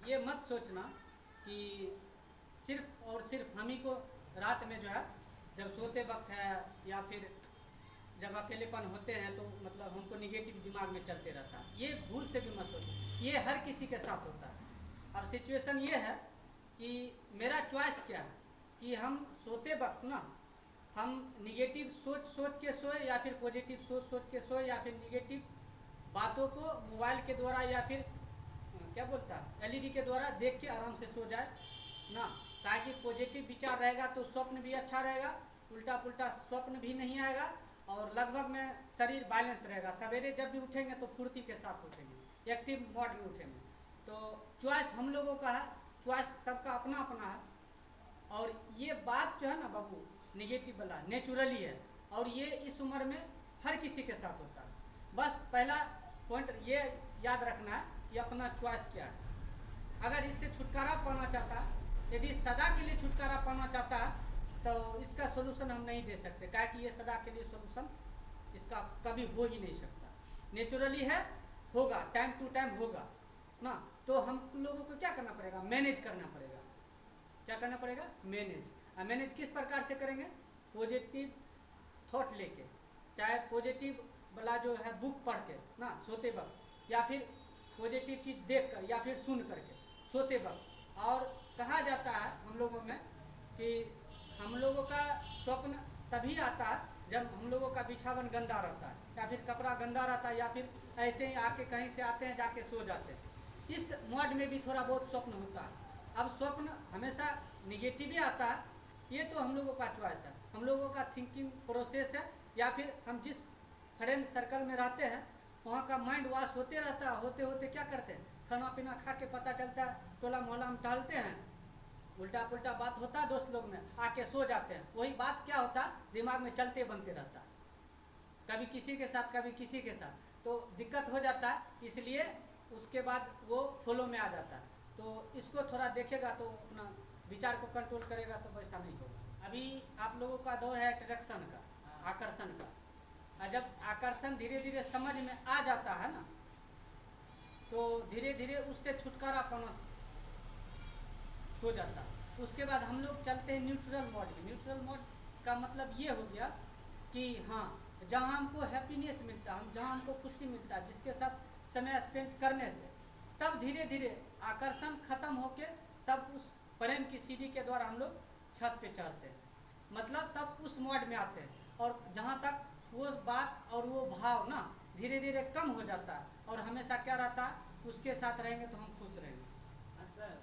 ये मत सोचना कि सिर्फ और सिर्फ हम ही को रात में जो है जब सोते वक्त है या फिर जब अकेलेपन होते हैं तो मतलब हमको निगेटिव दिमाग में चलते रहता है। ये भूल से भी मत सोचो, ये हर किसी के साथ होता है। अब सिचुएशन ये है कि मेरा चॉइस क्या है कि हम सोते वक्त ना हम निगेटिव सोच सोच के सोए या फिर पॉजिटिव सोच सोच के सोए या फिर निगेटिव बातों को मोबाइल के द्वारा या फिर क्या बोलता है एलईडी के द्वारा देख के आराम से सो जाए ना, ताकि पॉजिटिव विचार रहेगा तो स्वप्न भी अच्छा रहेगा, उल्टा पुल्टा स्वप्न भी नहीं आएगा और लगभग में शरीर बैलेंस रहेगा। सवेरे जब भी उठेंगे तो फुर्ती के साथ उठेंगे, एक्टिव मोड में उठेंगे। तो चॉइस हम लोगों का है, चॉइस सबका अपना अपना है। और ये बात जो है ना बाबू निगेटिव वाला नेचुरली है और ये इस उम्र में हर किसी के साथ होता है। बस पहला पॉइंट ये याद रखना है कि अपना चॉइस क्या है। अगर इससे छुटकारा पाना चाहता है, यदि सदा के लिए छुटकारा पाना चाहता है तो इसका सोल्यूशन हम नहीं दे सकते, क्या कि ये सदा के लिए सोल्यूशन इसका कभी हो ही नहीं सकता। नेचुरली है, होगा, टाइम टू टाइम होगा ना। तो हम लोगों को क्या करना पड़ेगा, मैनेज करना पड़ेगा। क्या करना पड़ेगा, मैनेज। और मैनेज किस प्रकार से करेंगे, पॉजिटिव थॉट लेके, चाहे पॉजिटिव वाला जो है बुक पढ़ के ना सोते वक्त, या फिर पॉजिटिव चीज़ देख कर या फिर सुन करके सोते वक्त। और कहा जाता है हम लोगों में कि हम लोगों का स्वप्न तभी आता है जब हम लोगों का बिछावन गंदा रहता है या फिर कपड़ा गंदा रहता है या फिर ऐसे ही आके कहीं से आते हैं जाके सो जाते हैं। इस मोड में भी थोड़ा बहुत स्वप्न होता है। अब स्वप्न हमेशा निगेटिव ही आता है, ये तो हम लोगों का चॉइस है, हम लोगों का थिंकिंग प्रोसेस है, या फिर हम जिस फ्रेंड सर्कल में रहते हैं वहाँ का माइंड वॉश होते रहता है। होते होते क्या करते हैं, खाना पीना खा के पता चलता है टोला मोहल्ला में टहलते हैं, उल्टा पुल्टा बात होता है दोस्त लोग में, आके सो जाते हैं। वही बात क्या होता है दिमाग में चलते बनते रहता है, कभी किसी के साथ कभी किसी के साथ, तो दिक्कत हो जाता है। इसलिए उसके बाद वो फॉलो में आ जाता है। तो इसको थोड़ा देखेगा तो अपना विचार को कंट्रोल करेगा तो वैसा नहीं होगा। अभी आप लोगों का दौर है अट्रैक्शन का, आकर्षण का। और जब आकर्षण धीरे धीरे समझ में आ जाता है ना तो धीरे धीरे उससे छुटकारा पाना हो जाता है। उसके बाद हम लोग चलते हैं न्यूट्रल मोड में। न्यूट्रल मोड का मतलब ये हो गया कि हाँ, जहाँ हमको हैप्पीनेस मिलता है, जहाँ हमको खुशी मिलता है, जिसके साथ समय स्पेंड करने से, तब धीरे धीरे आकर्षण खत्म होके तब उस प्रेम की सीढ़ी के द्वारा हम लोग छत पे चढ़ते हैं, मतलब तब उस मोड में आते हैं। और जहाँ तक वो बात और वो भाव ना धीरे धीरे कम हो जाता है और हमेशा क्या रहता है, उसके साथ रहेंगे तो हम खुश रहेंगे सर।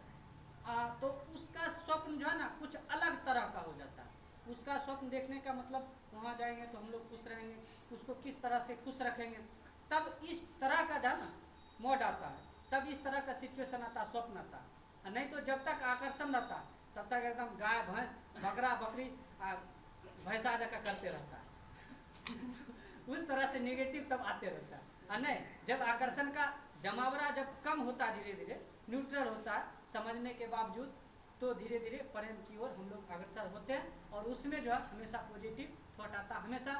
तो उसका स्वप्न जो है ना कुछ अलग तरह का हो जाता है। उसका स्वप्न देखने का मतलब वहाँ जाएंगे तो हम लोग खुश रहेंगे, उसको किस तरह से खुश रखेंगे, तब इस तरह का जो है ना मोड आता है, तब इस तरह का सिचुएशन आता है, स्वप्न आता है। नहीं तो जब तक आकर्षण रहता है तब तक एकदम गाय भैंस बकरा बकरी भैंसा जगह करते रहता है उस तरह से नेगेटिव तब आते रहता है। और नहीं, जब आकर्षण का जमावड़ा जब कम होता है, धीरे धीरे न्यूट्रल होता है समझने के बावजूद, तो धीरे धीरे प्रेम की ओर हम लोग अग्रसर होते हैं। और उसमें जो है हमेशा पॉजिटिव थॉट आता है, हमेशा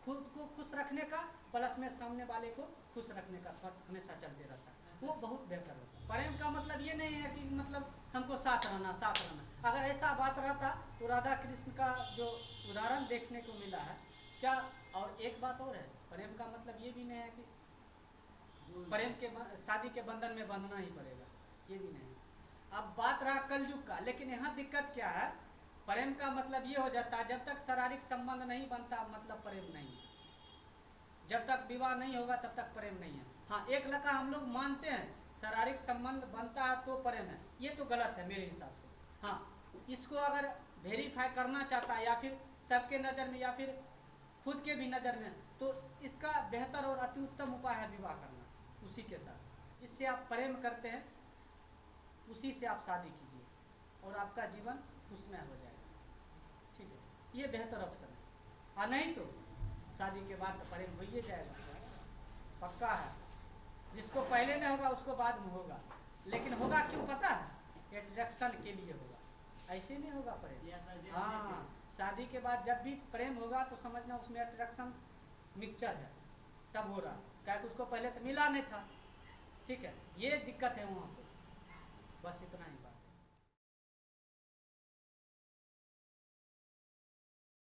खुद को खुश रखने का प्लस में सामने वाले को खुश रखने का थॉट हमेशा चलते रहता है। वो बहुत बेहतर होता है। प्रेम का मतलब ये नहीं है कि मतलब हमको साथ रहना साथ रहना। अगर ऐसा बात रहता तो राधा कृष्ण का जो उदाहरण देखने को मिला है क्या। और एक बात और है, प्रेम का मतलब ये भी नहीं है कि प्रेम के शादी के बंधन में बंधना ही पड़ेगा, ये भी नहीं। अब बात रहा कलयुग का, लेकिन यहाँ दिक्कत क्या है, प्रेम का मतलब ये हो जाता है जब तक शारीरिक संबंध नहीं बनता मतलब प्रेम नहीं है, जब तक विवाह नहीं होगा तब तक प्रेम नहीं है। हाँ, एक लका हम लोग मानते हैं शारीरिक संबंध बनता है तो प्रेम है, ये तो गलत है मेरे हिसाब से। हाँ, इसको अगर वेरीफाई करना चाहता है या फिर सबके नज़र में या फिर खुद के भी नज़र में, तो इसका बेहतर और अति उत्तम उपाय है विवाह करना उसी के साथ। जिससे आप प्रेम करते हैं उसी से आप शादी कीजिए और आपका जीवन खुशमय हो जाएगा, ठीक है, ये बेहतर ऑप्शन है। और नहीं तो शादी के बाद तो प्रेम हो ही जाएगा, पक्का है। जिसको पहले नहीं होगा उसको बाद में होगा, लेकिन होगा क्यों पता है, एट्रैक्शन के लिए होगा, ऐसे नहीं होगा प्रेम। हाँ, शादी के बाद जब भी प्रेम होगा तो समझना उसमें अट्रैक्शन मिक्सचर है, तब हो रहा, क्या कि उसको पहले तो मिला नहीं था, ठीक है, ये दिक्कत है वहाँ पे। बस इतना ही।